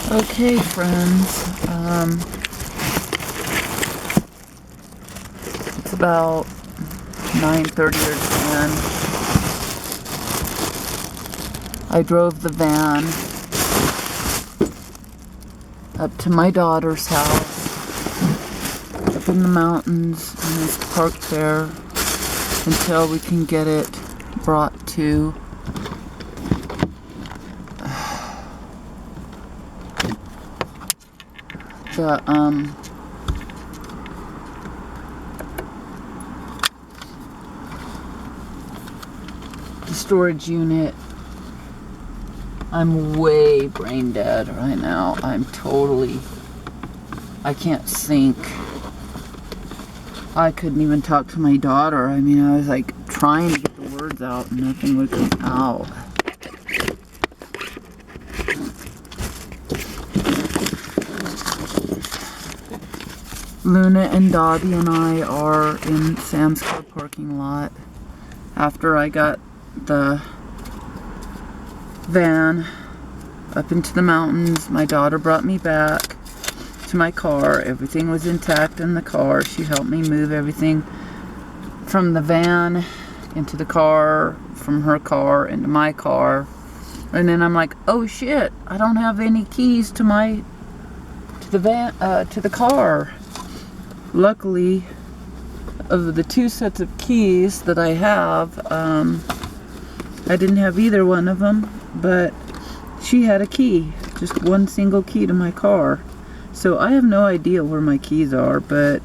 Okay, friends. It's about 9:30 or 10. I drove the van up to my daughter's house, up in the mountains, and it's parked there until we can get it brought to the storage unit. I'm way brain dead right now. I can't think. I couldn't even talk to my daughter. I mean, I was like trying to get the words out and nothing would come out. Luna and Dobby and I are in Sam's car parking lot after I got the van up into the mountains. My daughter brought me back to my car. Everything was intact in the car. She helped me move everything from the van into the car, from her car into my car. And then I'm like, oh shit, I don't have any keys to the car. Luckily, of the 2 sets of keys that I have, I didn't have either one of them, but she had a key, just one single key to my car. So I have no idea where my keys are, but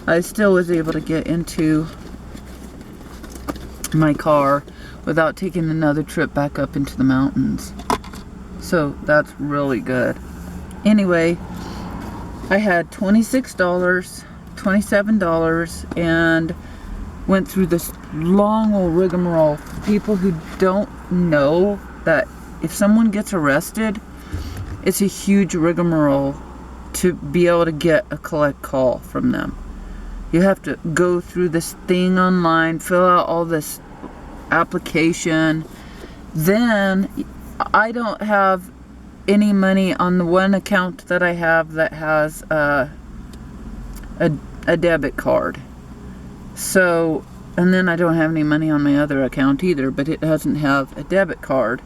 I still was able to get into my car without taking another trip back up into the mountains. So that's really good. Anyway, I had $26, $27, and went through this long old rigmarole. People who don't know that if someone gets arrested, it's a huge rigmarole to be able to get a collect call from them. You have to go through this thing online, fill out all this application. Then I don't have any money on the one account that I have that has a debit card. So, and then I don't have any money on my other account either, but it doesn't have a debit card.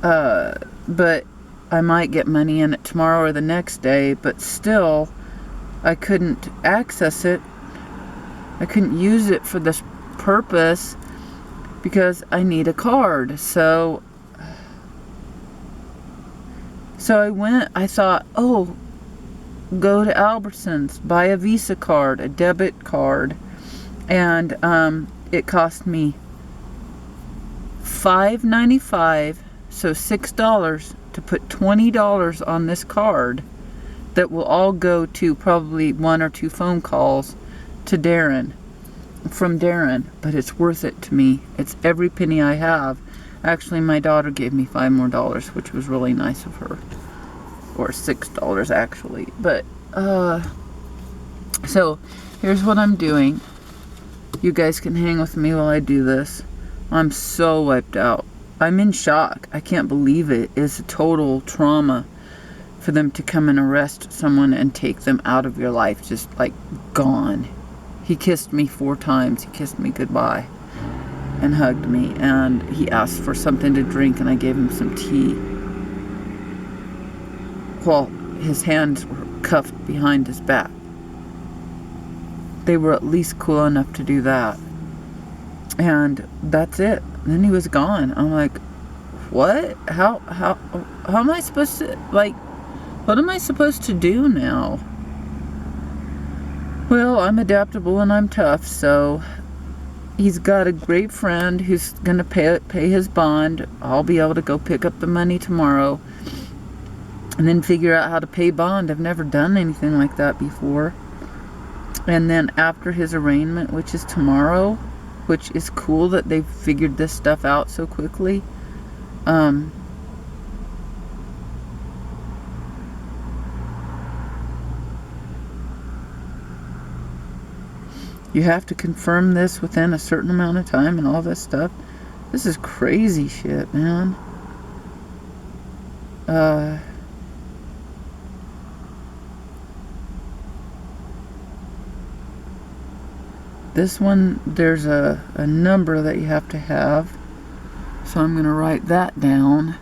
But I might get money in it tomorrow or the next day, but still, I couldn't access it. I couldn't use it for this purpose because I need a card. So I thought, oh, go to Albertsons, buy a Visa card, a debit card, and it cost me $5.95, so $6 to put $20 on this card that will all go to probably 1 or 2 phone calls to from Darren, but it's worth it to me. It's every penny I have. Actually, my daughter gave me $5 more, which was really nice of her. Or $6 actually. But, so, here's what I'm doing. You guys can hang with me while I do this. I'm so wiped out. I'm in shock. I can't believe it. It's a total trauma for them to come and arrest someone and take them out of your life. Just like gone. He kissed me 4 times. He kissed me goodbye and hugged me, and he asked for something to drink, and I gave him some tea. Well, his hands were cuffed behind his back. They were at least cool enough to do that. And that's it. And then he was gone. I'm like, what? How am I supposed to, like, what am I supposed to do now? Well, I'm adaptable and I'm tough, so he's got a great friend who's going to pay his bond. I'll be able to go pick up the money tomorrow and then figure out how to pay bond. I've never done anything like that before. And then after his arraignment, which is tomorrow, which is cool that they've figured this stuff out so quickly. You have to confirm this within a certain amount of time and all this stuff. This is crazy shit, man. This one, there's a number that you have to have. So I'm going to write that down.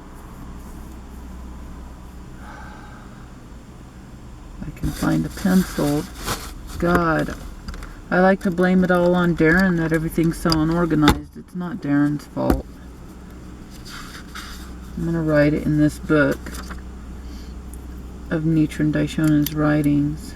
I can find a pencil. God, I like to blame it all on Darren that everything's so unorganized. It's not Darren's fault. I'm going to write it in this book of Nichiren Daishonen's writings.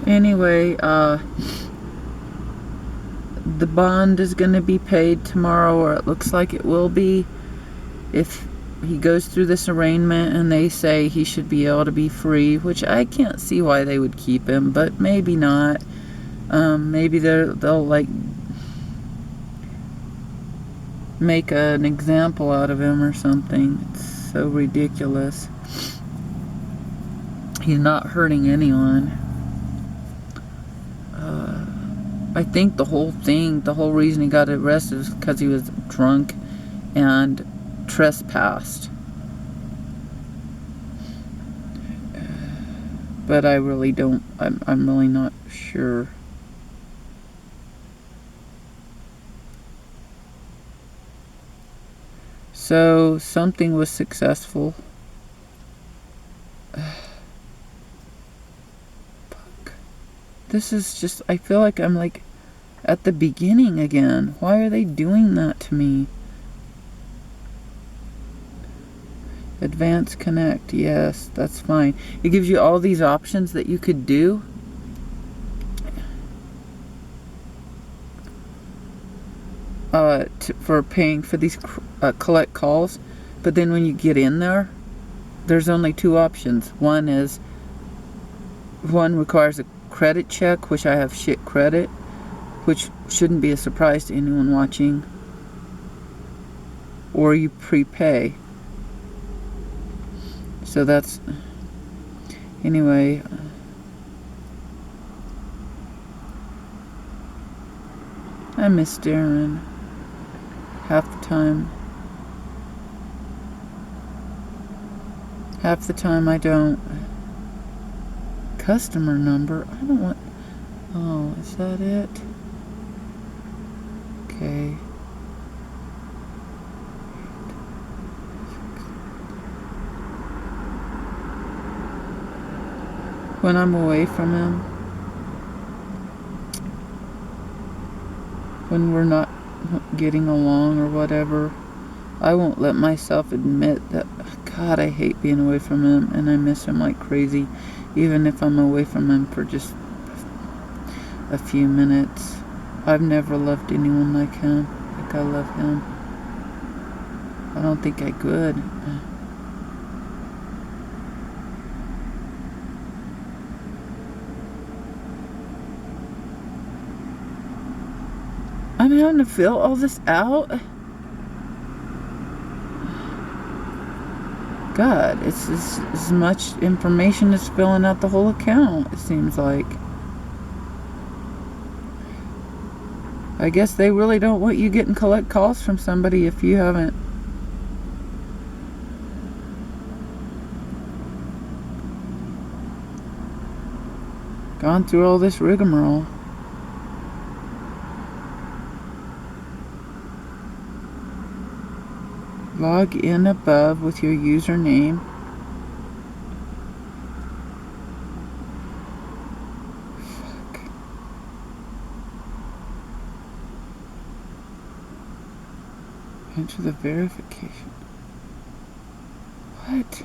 Anyway, the bond is going to be paid tomorrow, or it looks like it will be, if he goes through this arraignment and they say he should be able to be free, which I can't see why they would keep him, but maybe not. Maybe they'll like make an example out of him or something. It's so ridiculous. He's not hurting anyone. I think the whole reason he got arrested was because he was drunk and trespassed. But I really don't, I'm really not sure. So something was successful. Fuck. This is just, I feel like I'm like at the beginning again. Why are they doing that to me? Advance Connect, yes, that's fine. It gives you all these options that you could do. For paying for these collect calls. But then when you get in there, there's only two options. One requires a credit check, which I have shit credit, which shouldn't be a surprise to anyone watching. Or you prepay. So that's, anyway. I miss Darren half the time. Half the time I don't. Customer number? I don't want, oh, is that it? Okay. When I'm away from him, when we're not getting along or whatever, I won't let myself admit that, God, I hate being away from him and I miss him like crazy, even if I'm away from him for just a few minutes. I've never loved anyone like him, like I love him. I don't think I could. I'm having to fill all this out. God, it's as much information as filling out the whole account, it seems like. I guess they really don't want you getting collect calls from somebody if you haven't gone through all this rigmarole. Log in above with your username. Fuck. Enter the verification. What?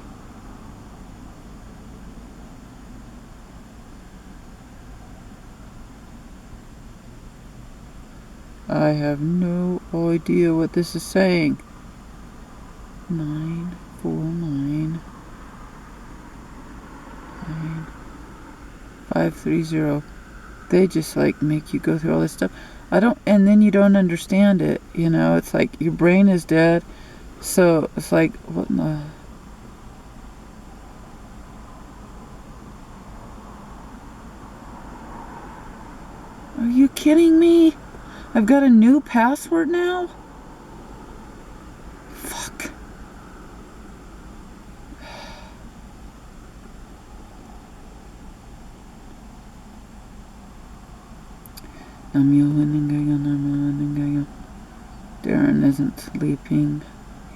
I have no idea what this is saying. 949 530. They just like make you go through all this stuff. And then you don't understand it, you know. It's like your brain is dead So it's like, what in the... Are you kidding me? I've got a new password now? Fuck. Darren isn't sleeping.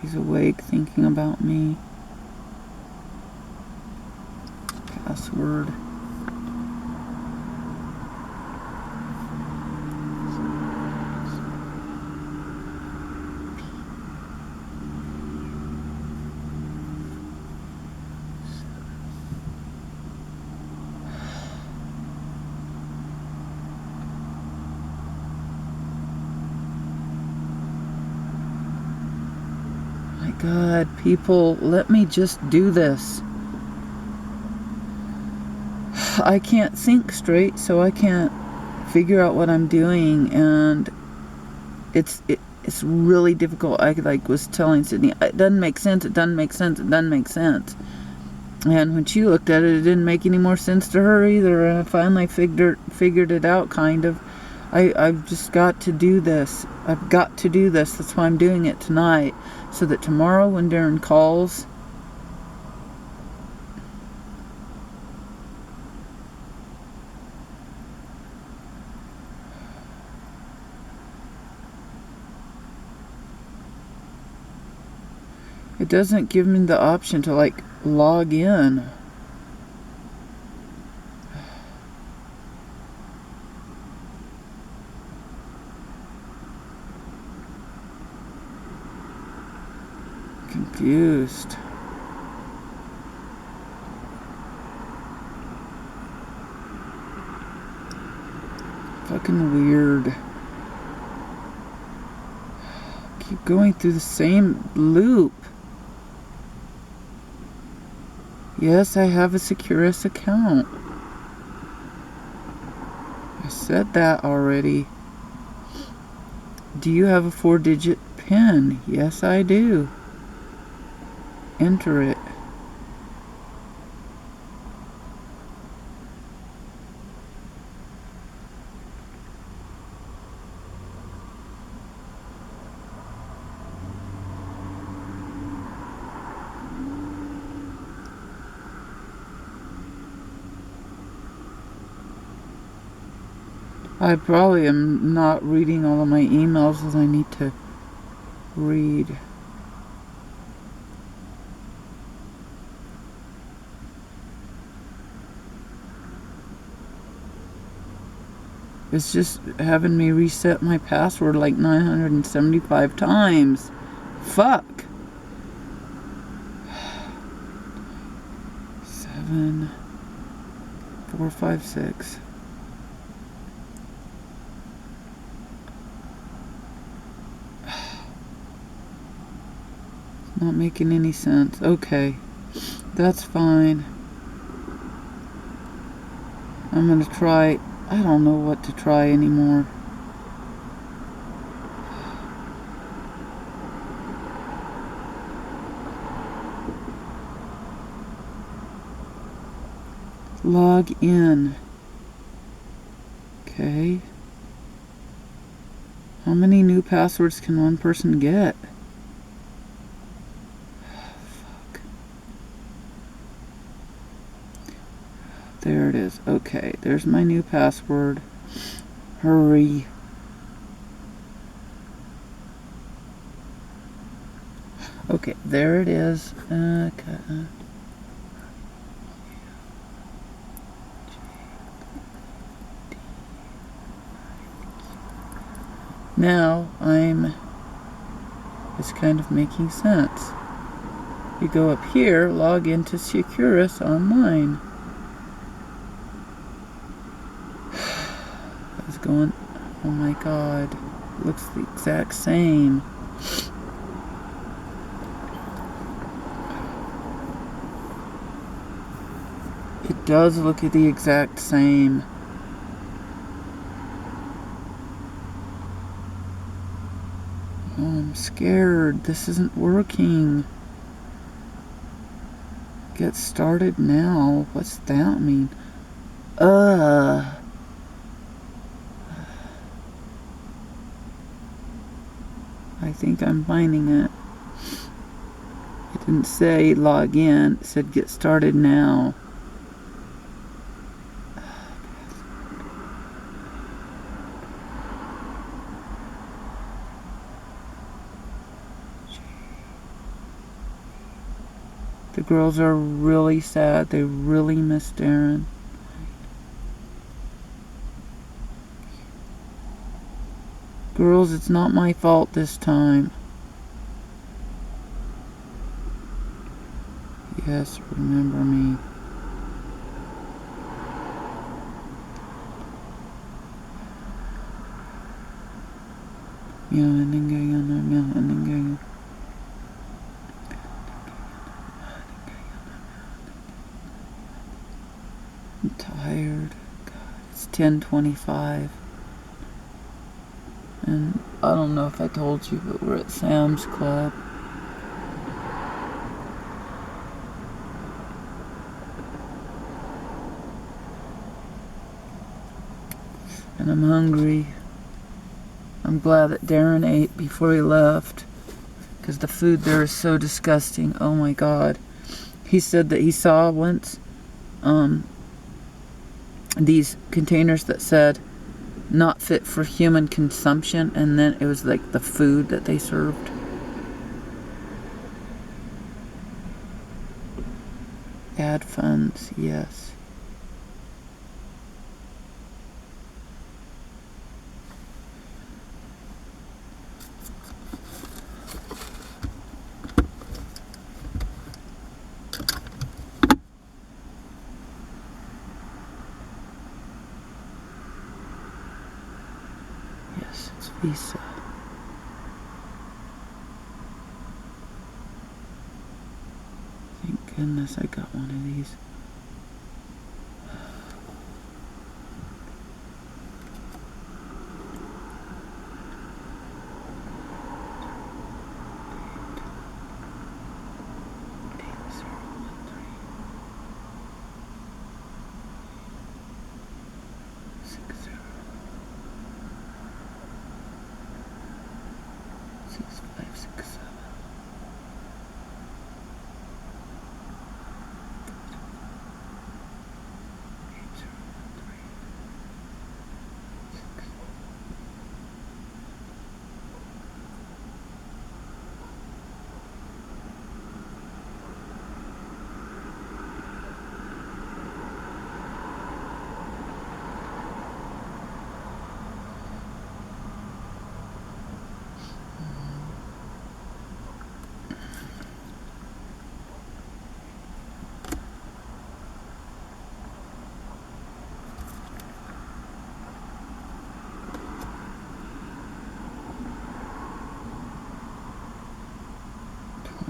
He's awake thinking about me. Password. My God, people, let me just do this. I can't think straight, so I can't figure out what I'm doing, and it's really difficult. I was telling Sydney, it doesn't make sense, it doesn't make sense, it doesn't make sense. And when she looked at it, it didn't make any more sense to her either, and I finally figured it out, kind of. I've just got to do this. I've got to do this. That's why I'm doing it tonight, so that tomorrow when Darren calls, it doesn't give me the option to log in. Confused. Fucking weird. Keep going through the same loop. Yes, I have a Securus account. I said that already. Do you have a 4-digit PIN? Yes, I do. Enter it. I probably am not reading all of my emails as I need to read. It's just having me reset my password like 975 times. Fuck. 7, 4, 5, 6. Not making any sense. Okay, that's fine. I'm gonna try. I don't know what to try anymore. Log in. Okay. How many new passwords can one person get? Fuck. There it is. Okay, there's my new password. Hurry. Okay, there it is. Now it's kind of making sense. You go up here, log into Securus Online. I was going, oh my God, looks the exact same. It does look the exact same. Oh, I'm scared. scared. This isn't working. Get started now. What's that mean? I think I'm finding it. It didn't say log in. It said get started now. The girls are really sad. They really miss Darren. Girls, it's not my fault this time. Yes, remember me. I'm tired. God, it's 10:25. And I don't know if I told you, but we're at Sam's Club. And I'm hungry. I'm glad that Darren ate before he left, because the food there is so disgusting. Oh my God. He said that he saw once these containers that said not fit for human consumption, and then it was like the food that they served. Add funds, yes. Yes, it's Visa. Thank goodness I got one of these.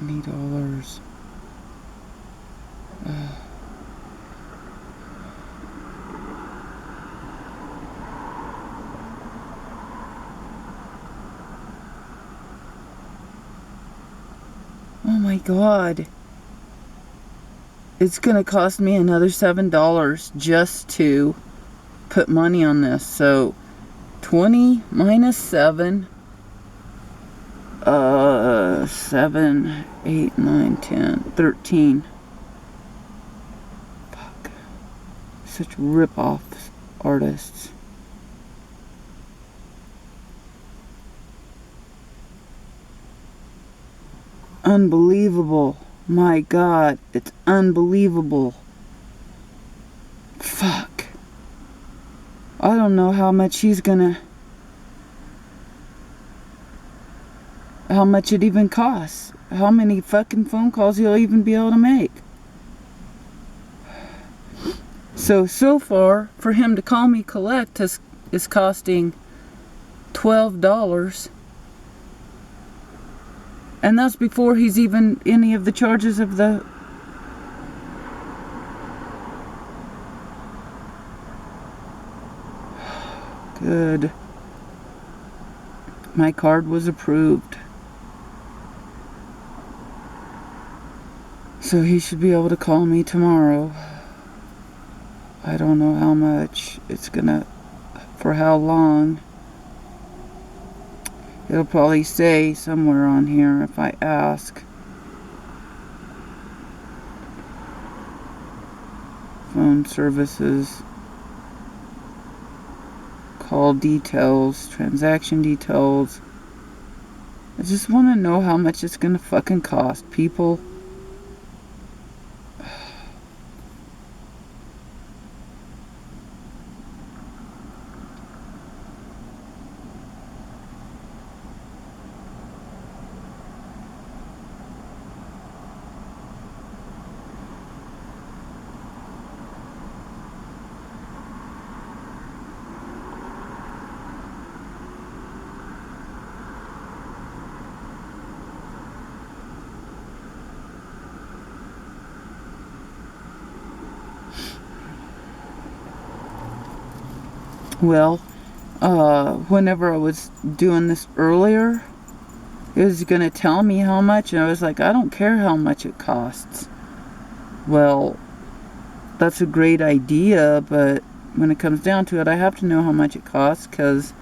$20. Oh my God. It's gonna cost me another $7 just to put money on this. So 20 minus 7, 7, 8, 9, 10, 13. Fuck. Such rip-off artists. Unbelievable. My God, it's unbelievable. Fuck. I don't know how much he's gonna... how much it even costs. How many fucking phone calls he'll even be able to make. So far, for him to call me collect is costing $12. And that's before he's even any of the charges of the... Good. My card was approved. So he should be able to call me tomorrow. I don't know how much it's gonna, for how long. It'll probably say somewhere on here if I ask. Phone services, call details, transaction details. I just want to know how much it's gonna fucking cost, people. Well, whenever I was doing this earlier, it was gonna tell me how much, and I was like, I don't care how much it costs. Well, that's a great idea, but when it comes down to it, I have to know how much it costs, because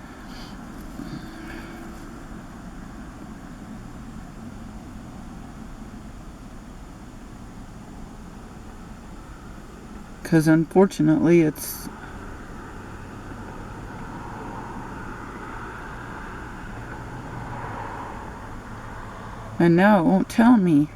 unfortunately it's and now it won't tell me.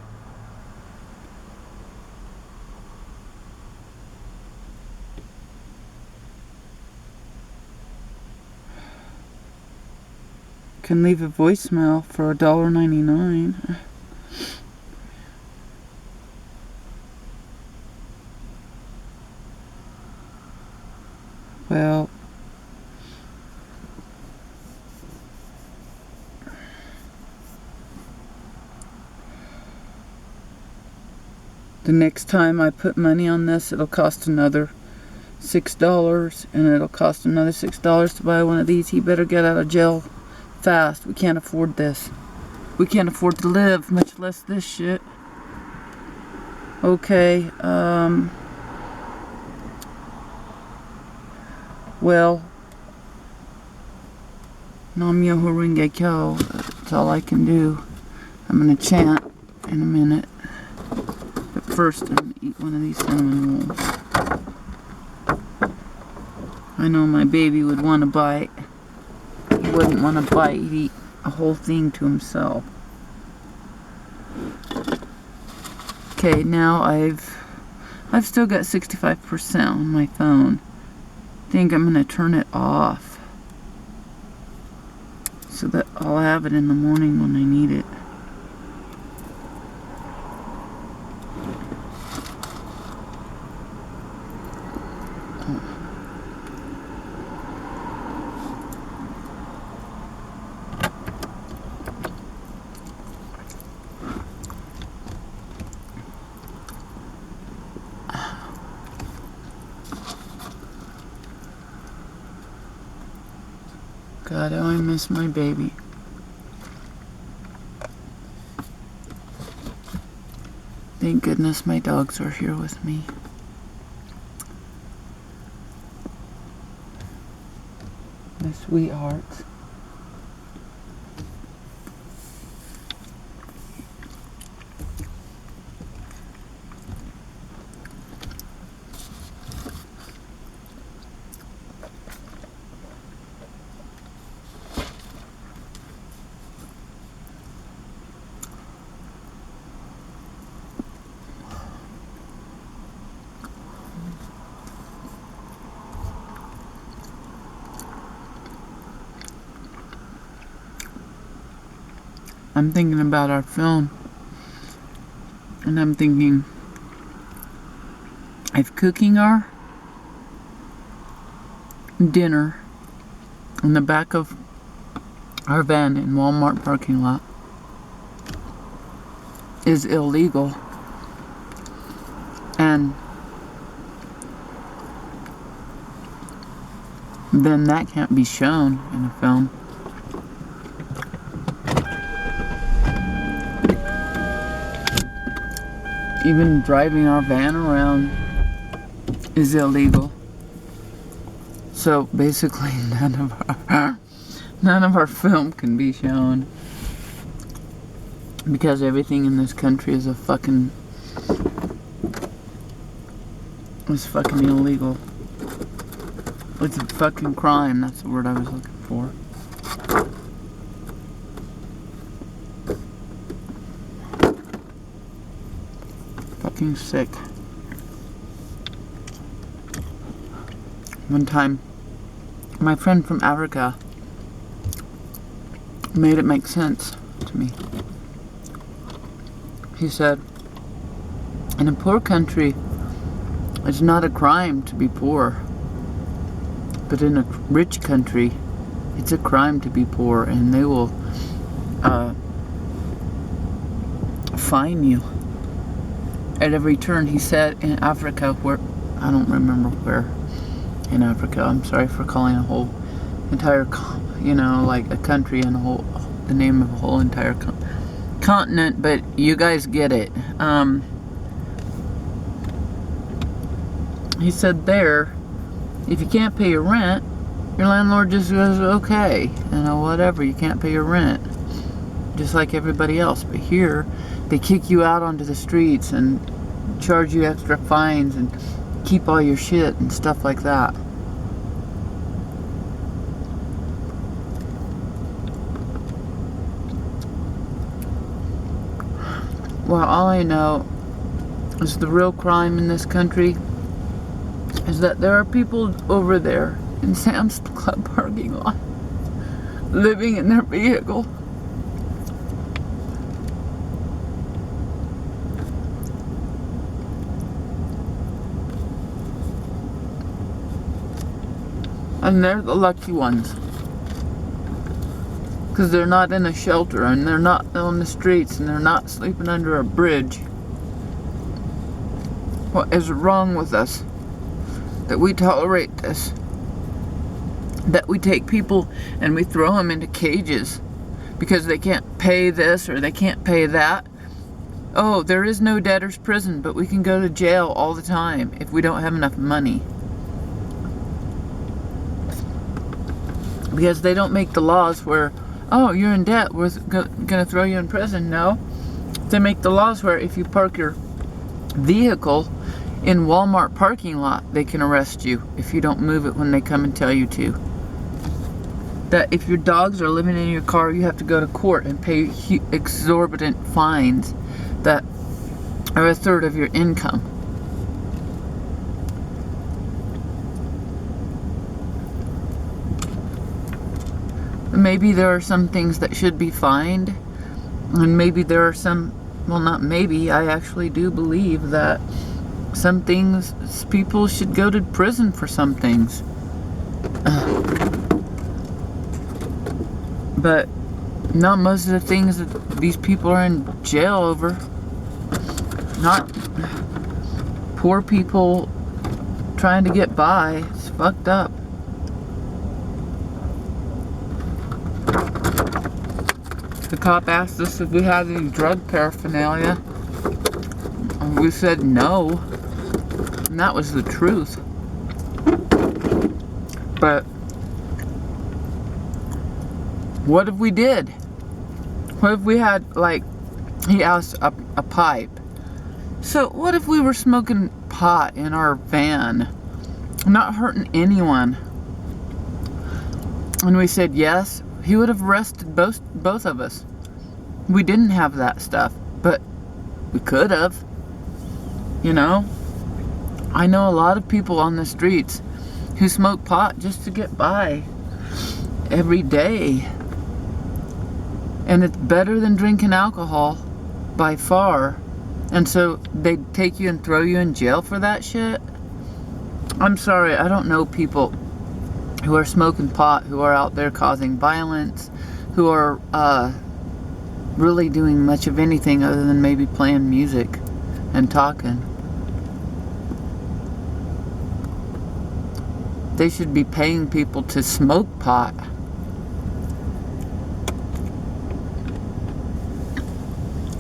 Can leave a voicemail for $1.99. Well, the next time I put money on this, it'll cost another $6, and it'll cost another $6 to buy one of these. He better get out of jail fast. We can't afford this. We can't afford to live, much less this shit. Okay, well, Nam Myoho Renge Kyo, that's all I can do. I'm gonna chant in a minute. But first, I'm gonna eat one of these cinnamon rolls. I know my baby would want to bite. He wouldn't want to bite. He'd eat a whole thing to himself. Okay, now I've still got 65% on my phone. I think I'm gonna turn it off so that I'll have it in the morning when I need it. God, how I miss my baby. Thank goodness my dogs are here with me. My sweethearts. I'm thinking about our film, and I'm thinking of cooking our dinner in the back of our van in Walmart parking lot is illegal, and then that can't be shown in a film. Even driving our van around is illegal. So basically none of our film can be shown because everything in this country is fucking illegal. It's a fucking crime. That's the word I was looking for. Fucking sick. One time, my friend from Africa made it make sense to me. He said, in a poor country, it's not a crime to be poor. But in a rich country, it's a crime to be poor, and they will fine you at every turn. He said in Africa, where, I don't remember where in Africa, I'm sorry for calling a whole entire, like a country and the name of a whole entire continent, but you guys get it. He said there, if you can't pay your rent, your landlord just goes, okay, whatever, you can't pay your rent, just like everybody else. But here, they kick you out onto the streets and charge you extra fines and keep all your shit and stuff like that. Well, all I know is the real crime in this country is that there are people over there in Sam's Club parking lot living in their vehicle. And they're the lucky ones. Because they're not in a shelter, and they're not on the streets, and they're not sleeping under a bridge. What is wrong with us? That we tolerate this, that we take people and we throw them into cages because they can't pay this or they can't pay that. Oh, there is no debtor's prison, but we can go to jail all the time if we don't have enough money. Because they don't make the laws where, oh, you're in debt, we're gonna throw you in prison. No, they make the laws where if you park your vehicle in Walmart parking lot, they can arrest you if you don't move it when they come and tell you to. That if your dogs are living in your car, you have to go to court and pay exorbitant fines that are a third of your income. Maybe there are some things that should be fined, and maybe there are some, well, not maybe, I actually do believe that some things, people should go to prison for some things. But not most of the things that these people are in jail over. Not poor people trying to get by. It's fucked up. The cop asked us if we had any drug paraphernalia. And we said no. And that was the truth. But what if we did? What if we had, like, he asked a pipe. So what if we were smoking pot in our van, not hurting anyone? And we said yes, he would have arrested both of us. We didn't have that stuff, but we could have. I know a lot of people on the streets who smoke pot just to get by every day. And it's better than drinking alcohol by far. And so they take you and throw you in jail for that shit? I'm sorry, I don't know people who are smoking pot, who are out there causing violence, who are really doing much of anything other than maybe playing music and talking. They should be paying people to smoke pot.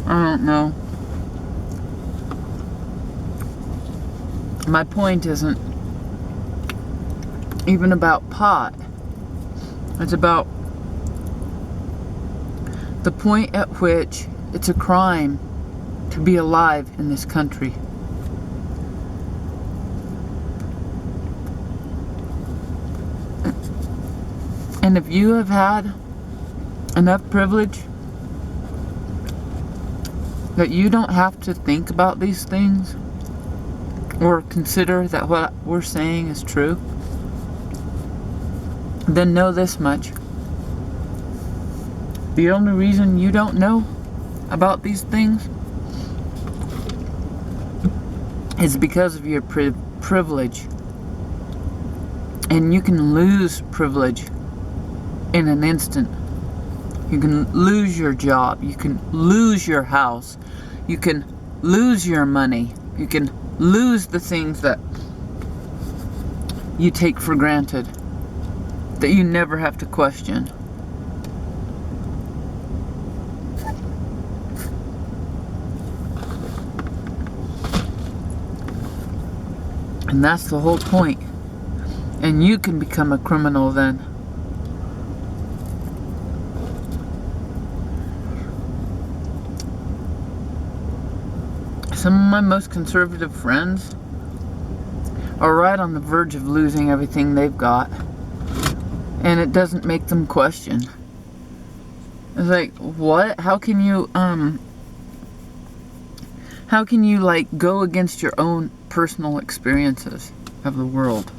I don't know. My point isn't even about pot. It's about the point at which it's a crime to be alive in this country. And if you have had enough privilege that you don't have to think about these things or consider that what we're saying is true, then know this much. The only reason you don't know about these things is because of your privilege. And you can lose privilege in an instant. You can lose your job. You can lose your house. You can lose your money. You can lose the things that you take for granted, that you never have to question. And that's the whole point. And you can become a criminal then. Some of my most conservative friends are right on the verge of losing everything they've got. And it doesn't make them question. It's like, what? How can you like go against your own personal experiences of the world?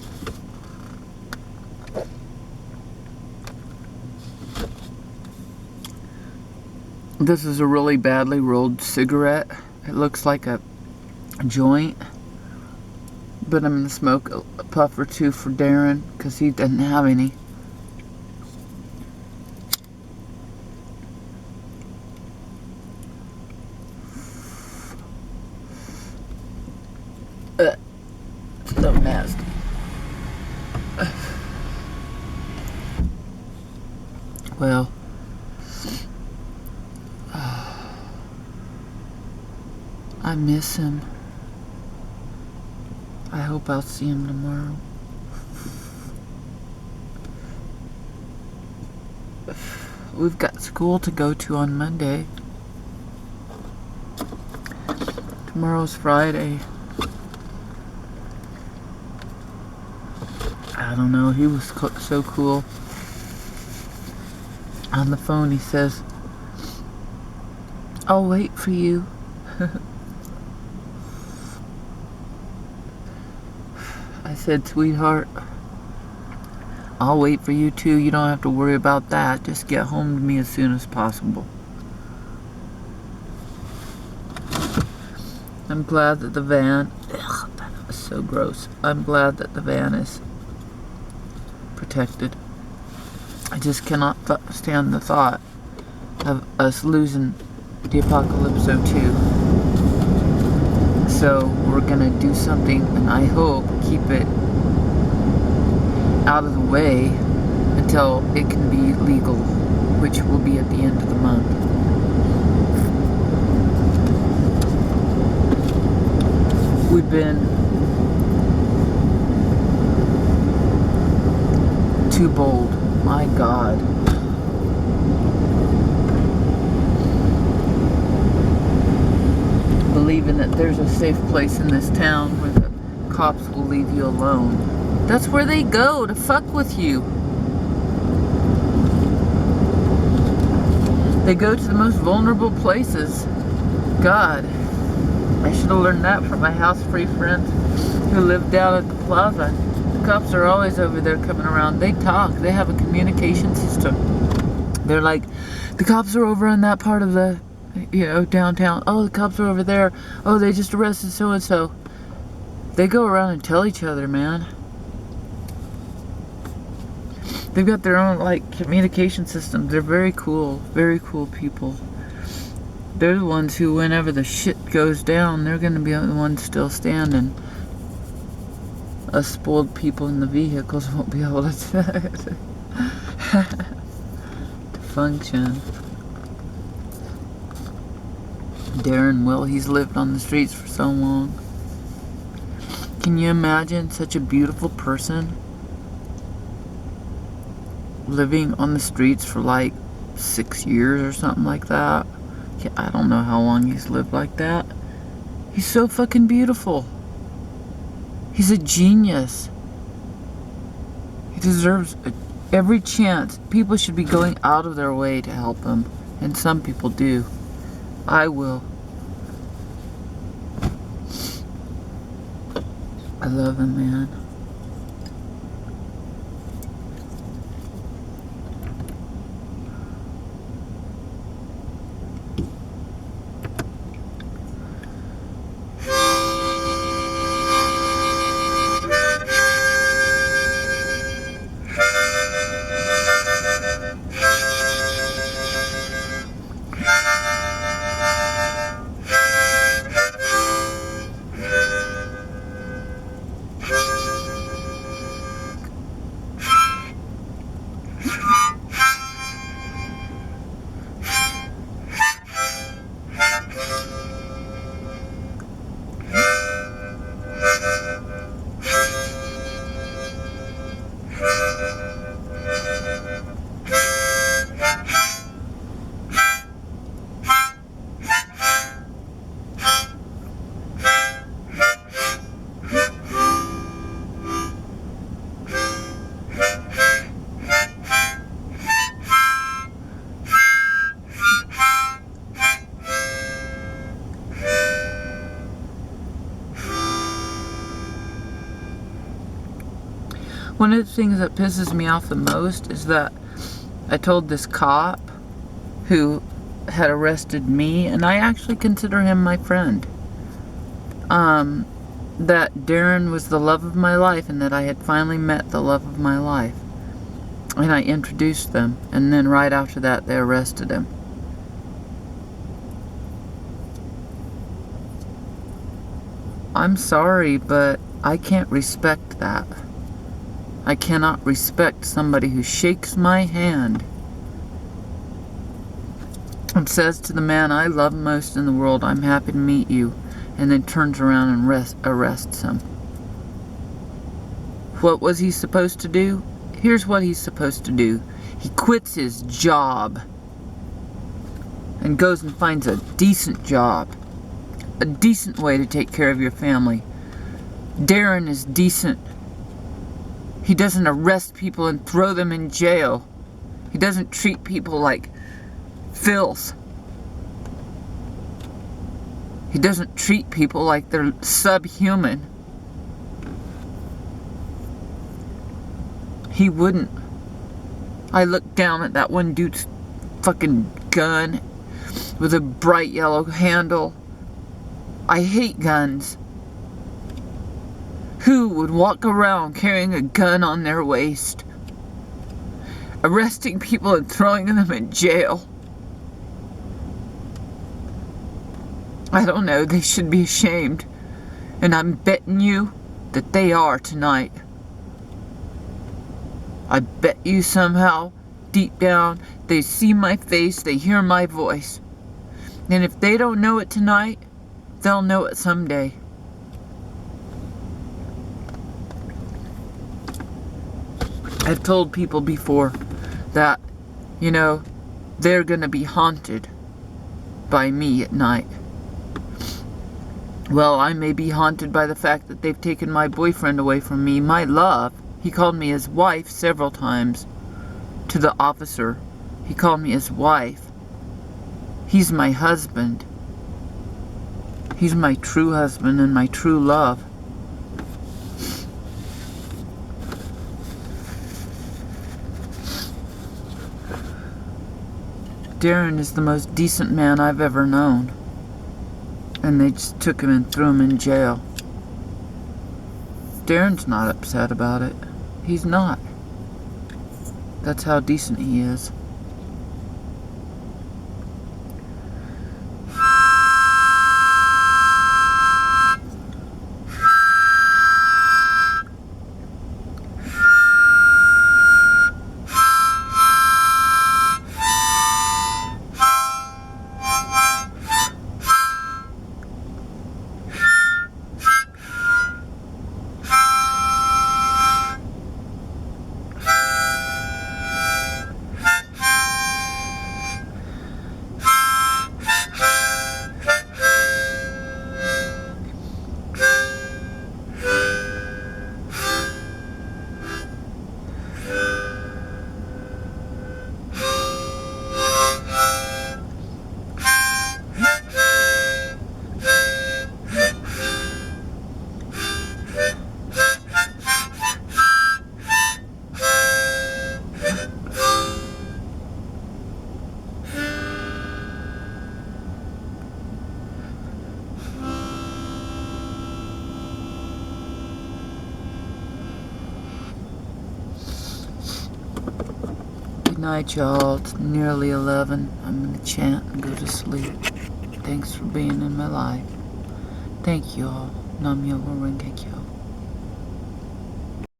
This is a really badly rolled cigarette. It looks like a joint, but I'm gonna smoke a puff or two for Darren because he doesn't have any. So nasty. Well, I miss him. I hope I'll see him tomorrow. We've got school to go to on Monday. Tomorrow's Friday. I don't know, he was so cool. On the phone he says, "I'll wait for you." I said, "Sweetheart, I'll wait for you too. You don't have to worry about that. Just get home to me as soon as possible." I'm glad that the van... Ugh, that was so gross. I'm glad that the van is protected. I just cannot stand the thought of us losing the Apocalypse 02. So we're gonna do something, and I hope keep it out of the way until it can be legal, which will be at the end of the month. We've been too bold. My God. Believing that there's a safe place in this town where the cops will leave you alone. That's where they go to fuck with you. They go to the most vulnerable places. God, I should have learned that from my house-free friends who live down at the plaza. The cops are always over there coming around. They talk. They have a communication system. They're like, the cops are over in that part of the, downtown. Oh, the cops are over there. Oh, they just arrested so-and-so. They go around and tell each other, man. They've got their own, communication systems. They're very cool people. They're the ones who, whenever the shit goes down, they're going to be the ones still standing. Us spoiled people in the vehicles won't be able to function. Darren will. He's lived on the streets for so long. Can you imagine such a beautiful person living on the streets for like 6 years or something like that? I don't know how long he's lived like that. He's so fucking beautiful. He's a genius. He deserves every chance. People should be going out of their way to help him. And some people do. I will. I love him, man. One of the things that pisses me off the most is that I told this cop who had arrested me, and I actually consider him my friend, that Darren was the love of my life and that I had finally met the love of my life. And I introduced them, and then right after that they arrested him. I'm sorry, but I can't respect that. I cannot respect somebody who shakes my hand and says to the man I love most in the world, "I'm happy to meet you," and then turns around and arrests him. What was he supposed to do? Here's what he's supposed to do. He quits his job and goes and finds a decent job. A decent way to take care of your family. Darren is decent. He doesn't arrest people and throw them in jail. He doesn't treat people like filth. He doesn't treat people like they're subhuman. He wouldn't. I looked down at that one dude's fucking gun with a bright yellow handle. I hate guns. Who would walk around carrying a gun on their waist? Arresting people and throwing them in jail? I don't know, they should be ashamed. And I'm betting you that they are tonight. I bet you somehow, deep down, they see my face, they hear my voice. And if they don't know it tonight, they'll know it someday. I've told people before that, you know, they're gonna be haunted by me at night. Well, I may be haunted by the fact that they've taken my boyfriend away from me, my love. He called me his wife several times. To the officer, he called me his wife. He's my husband. He's my true husband and my true love. Darren is the most decent man I've ever known. And they just took him and threw him in jail. Darren's not upset about it. He's not. That's how decent he is. night, y'all. It's nearly 11. I'm going to chant and go to sleep. Thanks for being in my life. Thank you all. Nam myoho renge kyo.